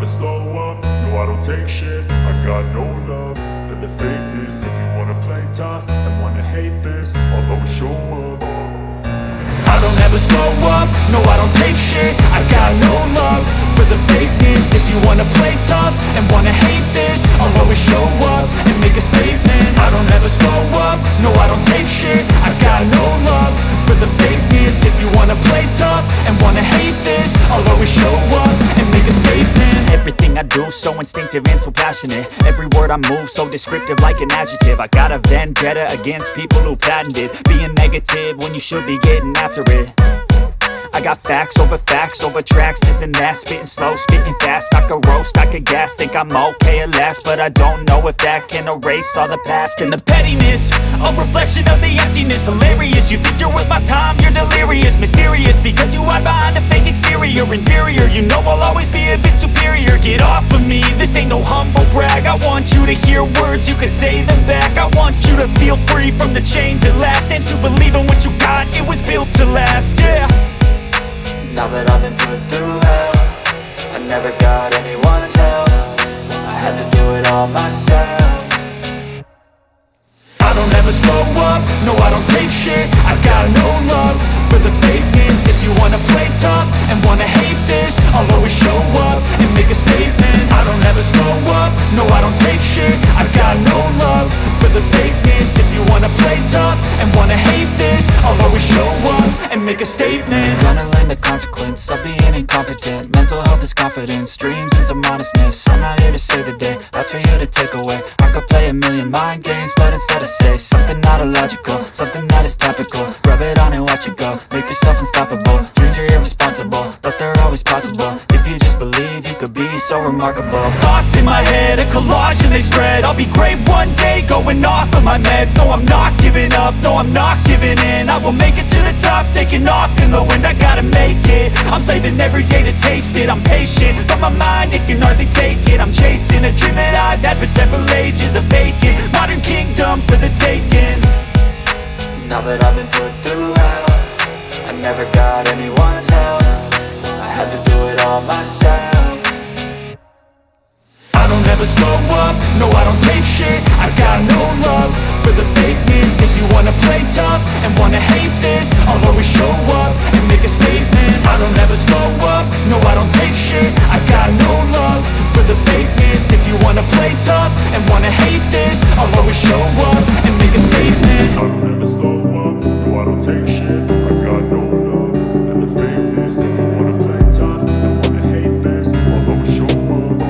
slow up, no I don't take shit. I got no love for the fakeness. If you wanna play tough and wanna hate this, I'll always show up. I don't ever slow up, no I don't take shit. I got no love for the fakeness. If you wanna play tough and wanna hate this, I'll always show up and make a statement. I don't ever slow up, no I don't take shit. I got no love for the fakeness. If you wanna play tough and wanna hate this, I'll always show up and make a statement. Everything I do so instinctive and so passionate. Every word I move so descriptive like an adjective. I got a vendetta against people who patented being negative when you should be getting after it. I got facts over tracks, this and that. Spitting slow, spitting fast. I could roast, I could gas. Think I'm okay at last, but I don't know if that can erase all the past. And the pettiness, a reflection of the emptiness. Hilarious, you think you're worth my time, you're delirious. Mysterious, because you hide behind a fake exterior. Inferior, you know I'll always be a bit superior. Get off of me, this ain't no humble brag. I want you to hear words, you can say them back. I want you to feel free from the chains at last, and to believe in what you got, it was built to last, yeah. Now that I've been put through hell, I never got anyone's help. I had to do it all myself. I don't ever slow up, no I don't take shit. I got no love for the fakeness. If you wanna play tough and wanna hate this, I'll always show up and make a statement. I don't ever slow up, no I don't take shit. I got no love for the fakeness. If you wanna play tough and wanna hate this, I'll always show up and make a statement. Gonna learn the consequence of being incompetent. Mental health is confidence, dreams and some modestness. I'm not here to save the day, that's for you to take away. I could play a million mind games, but instead I say something not illogical, something that is topical. Rub it on and watch it go, make yourself unstoppable. Dreams are irresponsible, but they're always possible. If you just believe, you could be so remarkable. Thoughts in my head, a collage and they spread. I'll be great one day, going off of my meds. No, I'm not giving up, no, I'm not giving in. I will make it to the top, taking off in the wind. I gotta make it, I'm saving every day to taste it. I'm patient, but my mind, it can hardly take it. I'm chasing a dream that I've had for several ages. A vacant, modern kingdom for the taking. Now that I've been put through hell, I never got anyone's help. I had to do it all myself. I don't ever slow up, no I don't take shit. I got no love for the fakeness. If you wanna play tough and wanna hate this, I'll always show up and make a statement. I don't ever slow up, no I don't take shit. I got no love for the fakeness. If you wanna play tough and wanna hate this, I'll always show up and make a statement. I don't ever slow up, no I don't take shit. I got no love for the fakeness. If you wanna play tough and wanna hate this, I'll always show up.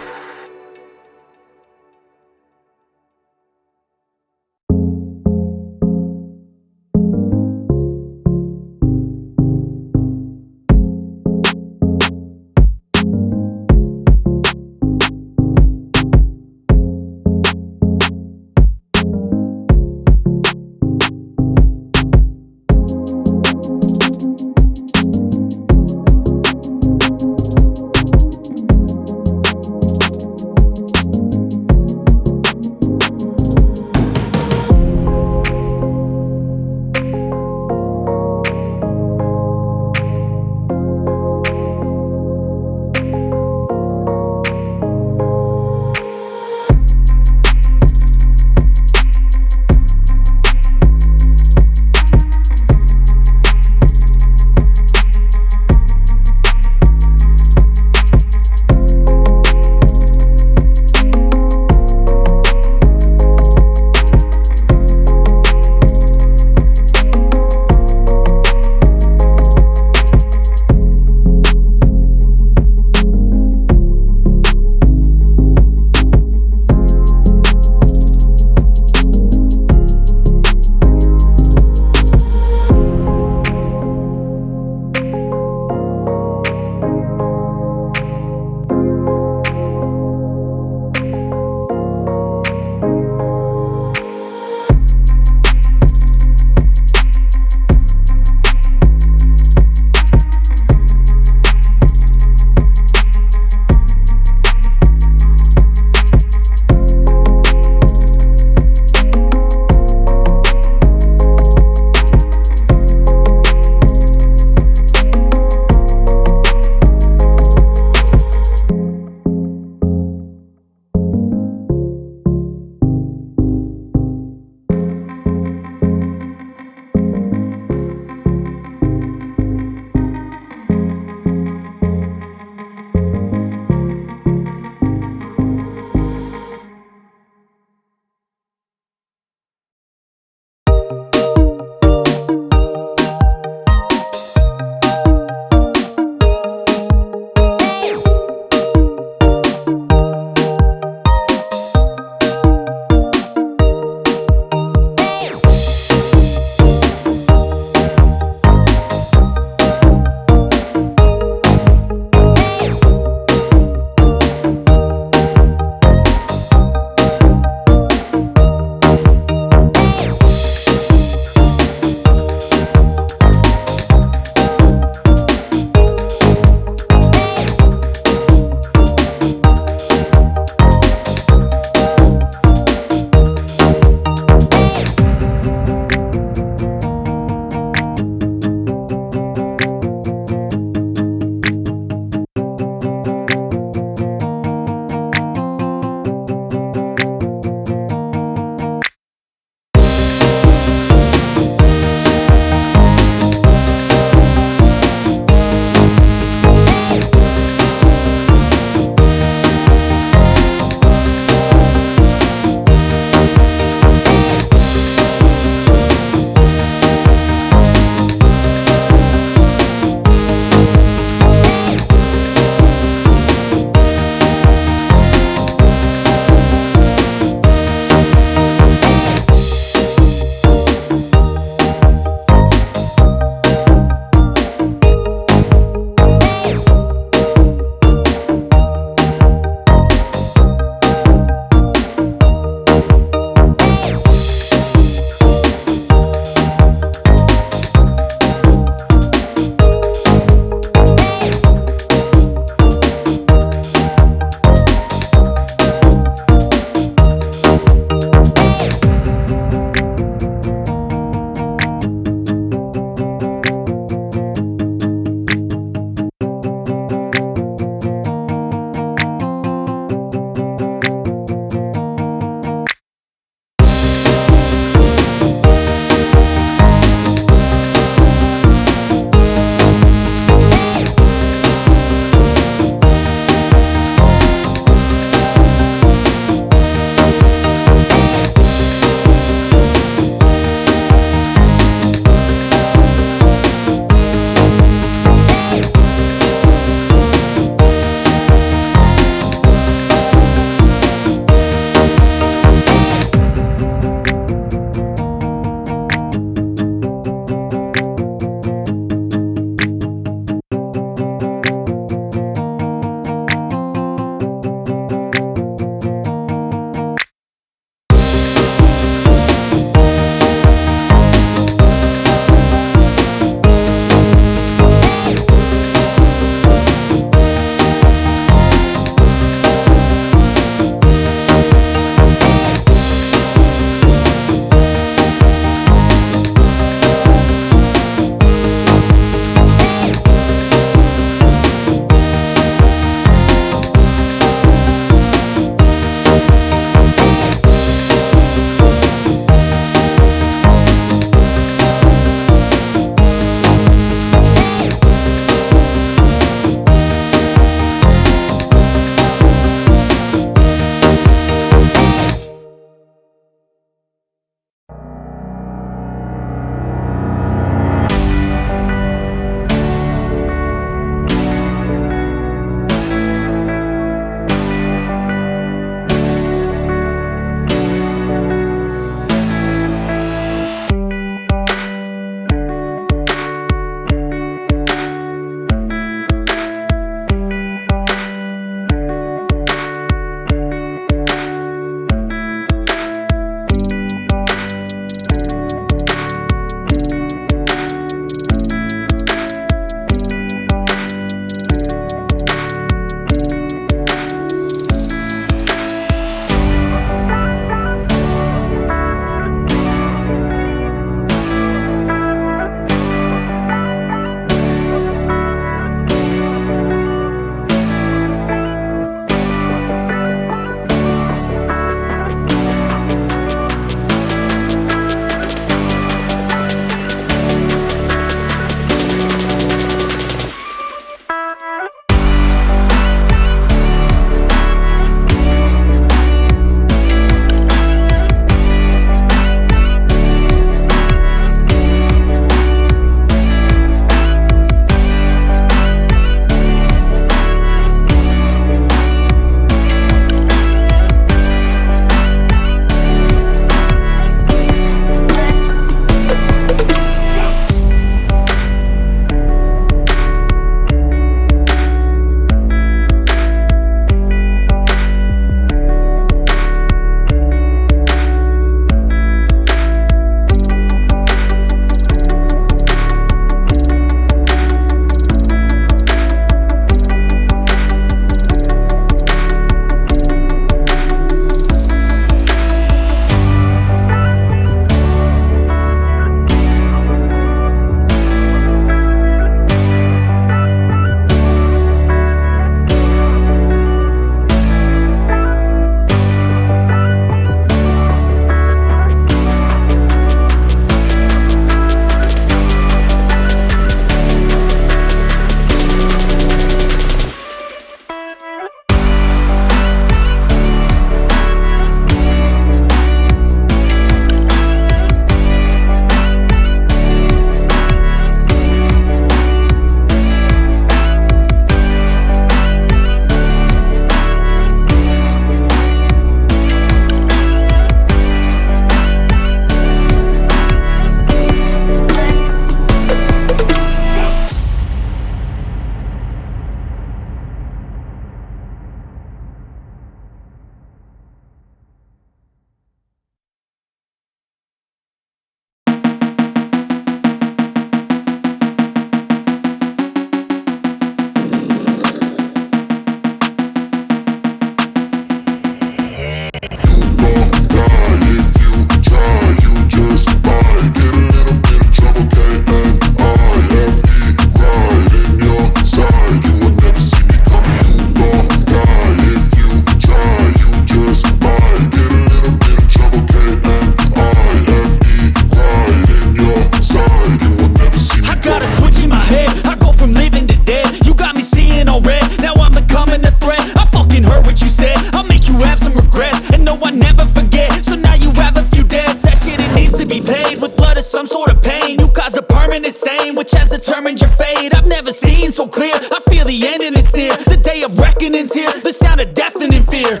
determined your fate. I've never seen so clear. I feel the end and it's near. The day of reckoning's here. The sound of deafening fear.